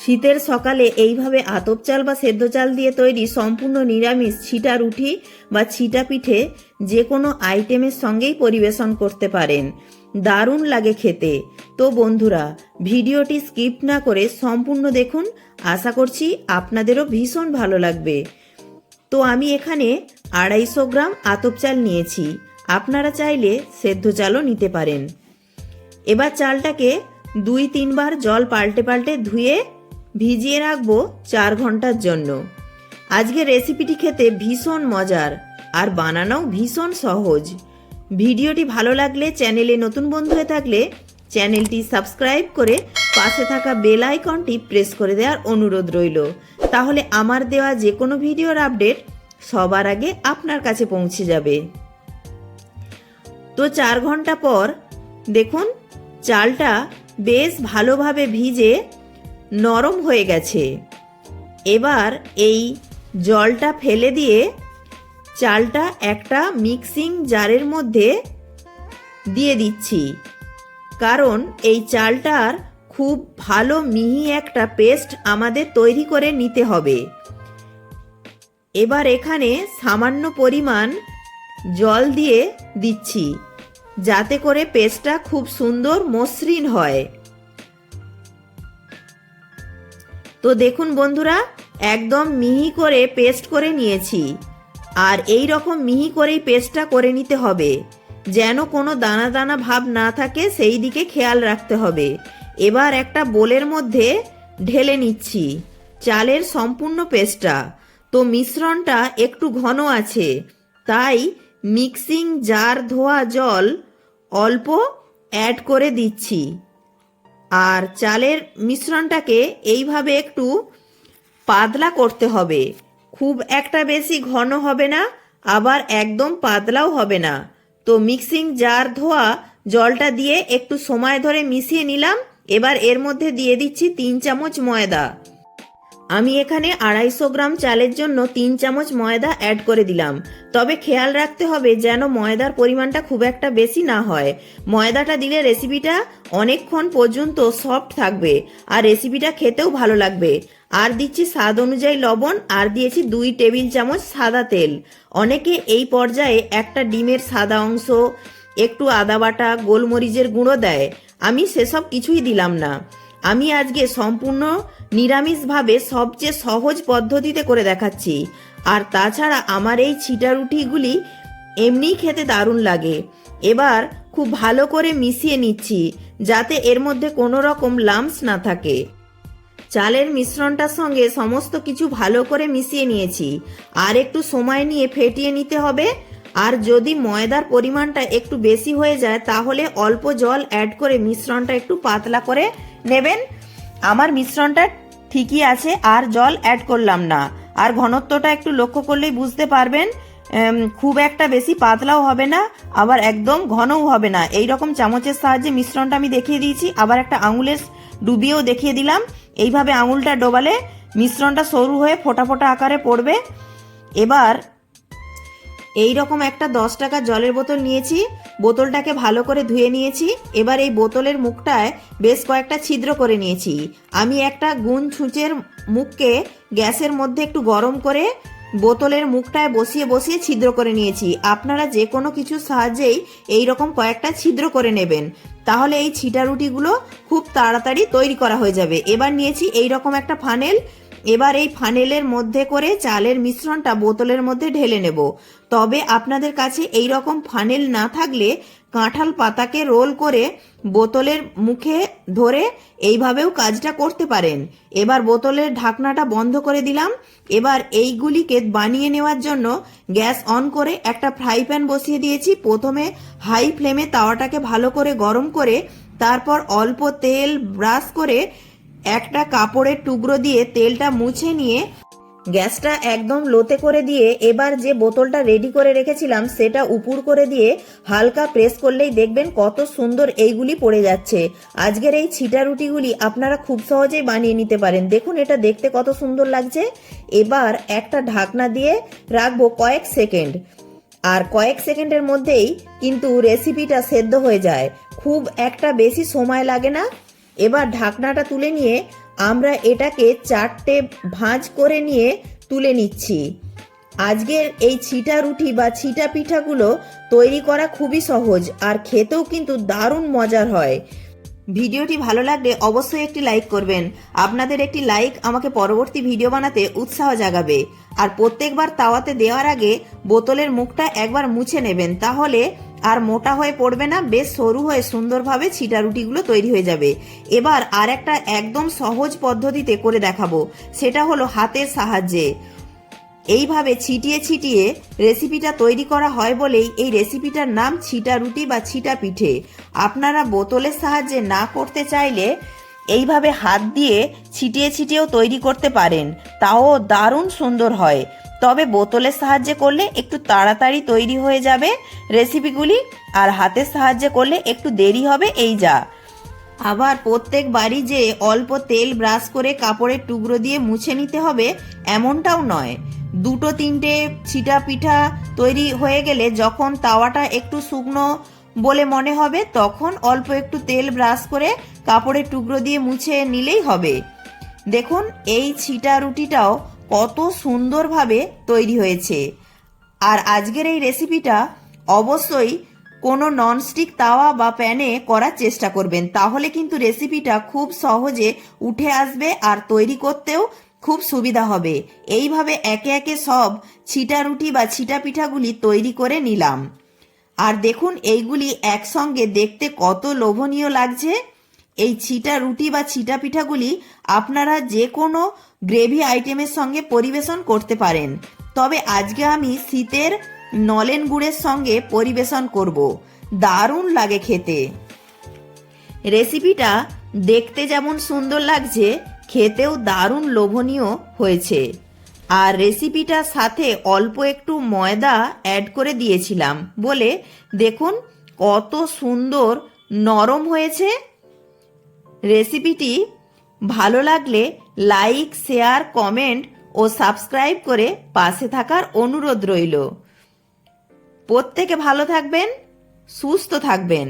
শীতের সকালে এইভাবে আতপ চাল বা সেদ্ধ চাল দিয়ে তৈরি সম্পূর্ণ নিরামিষ ছিটা রুটি বা ছিটা পিঠে যে কোনো আইটেমের সঙ্গেই পরিবেশন করতে পারেন। দারুণ লাগে খেতে। তো বন্ধুরা, ভিডিওটি স্কিপ না করে সম্পূর্ণ দেখুন, আশা করছি আপনাদেরও ভীষণ ভালো লাগবে। তো আমি এখানে 250 গ্রাম আতপ চাল নিয়েছি, আপনারা চাইলে সেদ্ধ চালও নিতে পারেন। এবার চালটাকে 2-3 বার জল পাল্টে পাল্টে ধুয়ে ভিজিয়ে রাখবো 4 ঘন্টার জন্য। আজকের রেসিপিটি খেতে ভীষণ মজার আর বানানোও ভীষণ সহজ। ভিডিওটি ভালো লাগলে, চ্যানেলে নতুন বন্ধু হয়ে থাকলে চ্যানেলটি সাবস্ক্রাইব করে পাশে থাকা বেল আইকনটি প্রেস করে দেওয়ার অনুরোধ রইল। তাহলে আমার দেওয়া যে কোনো ভিডিওর আপডেট সবার আগে আপনার কাছে পৌঁছে যাবে। তো 4 ঘন্টা পর দেখুন চালটা বেশ ভালোভাবে ভিজে নরম হয়ে গেছে। এবার এই জলটা ফেলে দিয়ে চালটা একটা মিক্সিং জারের মধ্যে দিয়ে দিচ্ছি, কারণ এই চালটার খুব ভালো মিহি একটা পেস্ট আমাদের তৈরি করে নিতে হবে। এবার এখানে সামান্য পরিমাণ জল দিয়ে দিচ্ছি, যাতে করে পেস্টটা খুব সুন্দর মসৃণ হয়। তো দেখুন বন্ধুরা, একদম মিহি করে পেস্ট করে নিয়েছি। আর এই রকম মিহি করেই পেস্টটা করে নিতে হবে, যেন কোনো দানা দানা ভাব না থাকে, সেই দিকে খেয়াল রাখতে হবে। এবার একটা বোলের মধ্যে ঢেলে নিচ্ছি চালের সম্পূর্ণ পেস্টটা। তো মিশ্রণটা একটু ঘন আছে, তাই মিক্সিং জার ধোয়া জল অল্প অ্যাড করে দিচ্ছি। আর চালের মিশ্রণটাকে এইভাবে একটু পাতলা করতে হবে, খুব একটা বেশি ঘন হবে না, আবার একদম পাতলাও হবে না। তো মিক্সিং জার ধোয়া জলটা দিয়ে একটু সময় ধরে মিশিয়ে নিলাম। এবার এর মধ্যে দিয়ে দিচ্ছি 3 চামচ ময়দা। আমি এখানে 250 গ্রাম চালের জন্য 3 চামচ ময়দা অ্যাড করে দিলাম। তবে খেয়াল রাখতে হবে যেন ময়দার পরিমাণটা খুব একটা বেশি না হয়। ময়দাটা দিলে রেসিপিটা অনেকক্ষণ পর্যন্ত সফট থাকবে আর রেসিপিটা খেতেও ভালো লাগবে। আর দিচ্ছি স্বাদ অনুযায়ী লবণ, আর দিয়েছি 2 টেবিল চামচ সাদা তেল। অনেকে এই পর্যায়ে একটা ডিমের সাদা অংশ, একটু আদা বাটা, গোলমরিচের গুঁড়ো দেয়। আমি সেসব কিছুই দিলাম না। আমি আজকে সম্পূর্ণ নিরামিষভাবে সবচেয়ে সহজ পদ্ধতিতে করে দেখাচ্ছি। আর তাছাড়া আমার এই ছিটা রুটিগুলি এমনিই খেতে দারুণ লাগে। এবার খুব ভালো করে মিশিয়ে নিচ্ছি, যাতে এর মধ্যে কোনো রকম লাম্পস না থাকে। চালের মিশ্রণটার সঙ্গে সমস্ত কিছু ভালো করে মিশিয়ে নিয়েছি। আর একটু সময় নিয়ে ফেটিয়ে নিতে হবে। আর যদি ময়দার পরিমাণটা একটু বেশি হয়ে যায়, তাহলে অল্প জল অ্যাড করে মিশ্রণটা একটু পাতলা করে নেবেন। আমার মিশ্রণটা ঠিকই আছে, আর জল অ্যাড করলাম না। আর ঘনত্বটা একটু লক্ষ্য করলেই বুঝতে পারবেন, খুব একটা বেশি পাতলাও হবে না, আবার একদম ঘনও হবে না। এই রকম চামচের সাহায্যে মিশ্রণটা আমি দেখিয়ে দিয়েছি। আবার একটা আঙুলের ডুবিয়েও দেখিয়ে দিলাম। এইভাবে আঙুলটা ডোবালে মিশ্রণটা সরু হয়ে ফোঁটা ফোঁটা আকারে পড়বে। এবার এই রকম একটা 10 টাকার জলের বোতল নিয়েছি, বোতলটাকে ভালো করে ধুয়ে নিয়েছি। এবার এই বোতলের মুখটায় বেশ কয়েকটা ছিদ্র করে নিয়েছি। আমি একটা গুণ ছুঁচের মুখকে গ্যাসের মধ্যে একটু গরম করে বোতলের মুখটায় বসিয়ে বসিয়ে ছিদ্র করে নিয়েছি। আপনারা যে কোনো কিছুর সাহায্যেই এই রকম কয়েকটা ছিদ্র করে নেবেন, তাহলে এই ছিটা রুটিগুলো খুব তাড়াতাড়ি তৈরি করা হয়ে যাবে। এবার নিয়েছি এই রকম একটা ফানেল। এবার এই ফানেলের মধ্যে করে চালের মিশ্রণটা বোতলের মধ্যে ঢেলে নেব। তবে আপনাদের কাছে এই রকম ফানেল না থাকলে কাঁঠাল পাতাকে রোল করে বোতলের মুখে ধরে এইভাবেও কাজটা করতে পারেন। এবার বোতলের ঢাকনাটা বন্ধ করে দিলাম। এবার এইগুলিকে বানিয়ে নেওয়ার জন্য গ্যাস অন করে একটা ফ্রাই প্যান বসিয়ে দিয়েছি। প্রথমে হাই ফ্লেমে তাওয়াটাকে ভালো করে গরম করে, তারপর অল্প তেল ব্রাশ করে একটা কাপড়ের টুকরো দিয়ে তেলটা মুছে নিয়ে গ্যাসটা একদম লোতে করে দিয়ে এবার যে বোতলটা রেডি করে রেখেছিলাম সেটা উপর করে দিয়ে হালকা প্রেস করলেই দেখবেন কত সুন্দর এইগুলি পড়ে যাচ্ছে। আজকের এই ছিটা রুটিগুলি আপনারা খুব সহজেই বানিয়ে নিতে পারেন। দেখুন এটা দেখতে কত সুন্দর লাগছে। এবার একটা ঢাকনা দিয়ে রাখবো কয়েক সেকেন্ড, আর কয়েক সেকেন্ডের মধ্যেই কিন্তু রেসিপিটা সেদ্ধ হয়ে যায়, খুব একটা বেশি সময় লাগে না। এবার ঢাকনাটা তুলে নিয়ে আমরা এটাকে 4টে ভাঁজ করে নিয়ে তুলে নিচ্ছি। আজকের এই ছিটা রুটি বা ছিটা পিঠাগুলো তৈরি করা খুবই সহজ আর খেতেও কিন্তু দারুণ মজার হয়। ভিডিওটি ভালো লাগলে অবশ্যই একটি লাইক করবেন। আপনাদের একটি লাইক আমাকে পরবর্তী ভিডিও বানাতে উৎসাহ জাগাবে। আর প্রত্যেকবার তাওয়াতে দেওয়ার আগে বোতলের মুখটা একবার মুছে নেবেন, তাহলে আর মোটা হয়ে পড়বে না, বেশ সরু হয়ে সুন্দরভাবে ছিটা রুটিগুলো তৈরি হয়ে যাবে। এবার আর একটা একদম সহজ পদ্ধতিতে করে দেখাবো, সেটা হলো হাতের সাহায্যে। এইভাবে ছিটিয়ে ছিটিয়ে রেসিপিটা তৈরি করা হয় বলেই এই রেসিপিটার নাম ছিটা রুটি বা ছিটা পিঠে। আপনারা বোতলের সাহায্যে না করতে চাইলে এইভাবে হাত দিয়ে ছিটিয়ে ছিটিয়েও তৈরি করতে পারেন, তাও দারুণ সুন্দর হয়। তবে বোতলের সাহায্যে করলে একটু তাড়াতাড়ি তৈরি হয়ে যাবে রেসিপিগুলি, আর হাতের সাহায্যে করলে একটু দেরি হবে এই যা। আবার প্রত্যেক বাড়ি যে অল্প তেল ব্রাশ করে কাপড়ের টুকরো দিয়ে মুছে নিতে হবে এমনটাও নয়। 2-3টে ছিটা পিঠা তৈরি হয়ে গেলে যখন তাওয়াটা একটু শুকনো বলে মনে হবে, তখন অল্প একটু তেল ব্রাশ করে কাপড়ের টুকরো দিয়ে মুছে নিলেই হবে। দেখুন এই ছিটা রুটিটাও কত সুন্দরভাবে তৈরি হয়েছে। আর আজকের এই রেসিপিটা অবশ্যই কোনো ননস্টিক তাওয়া বা প্যানে করার চেষ্টা করবেন, তাহলে কিন্তু রেসিপিটা খুব সহজে উঠে আসবে আর তৈরি করতেও খুব সুবিধা হবে। এইভাবে একে একে সব ছিটা রুটি বা ছিটা পিঠাগুলি তৈরি করে নিলাম। আর দেখুন এইগুলি একসঙ্গে দেখতে কত লোভনীয় লাগছে। এই ছিটা রুটি বা ছিটা পিঠাগুলি আপনারা যে কোনো গ্রেভি আইটেমের সঙ্গে পরিবেশন করতে পারেন, তবে আজকে আমি শীতের নলেন গুড়ের সঙ্গে পরিবেশন করব। দারুণ লাগে খেতে। রেসিপিটা দেখতে যেমন সুন্দর লাগছে, খেতেও দারুণ লোভনীয় হয়েছে। আর রেসিপিটার সাথে অল্প একটু ময়দা অ্যাড করে দিয়েছিলাম বলে দেখুন কত সুন্দর নরম হয়েছে। রেসিপিটি ভালো লাগলে লাইক, শেয়ার, কমেন্ট ও সাবস্ক্রাইব করে পাশে থাকার অনুরোধ রইল। প্রত্যেকে ভালো থাকবেন, সুস্থ থাকবেন।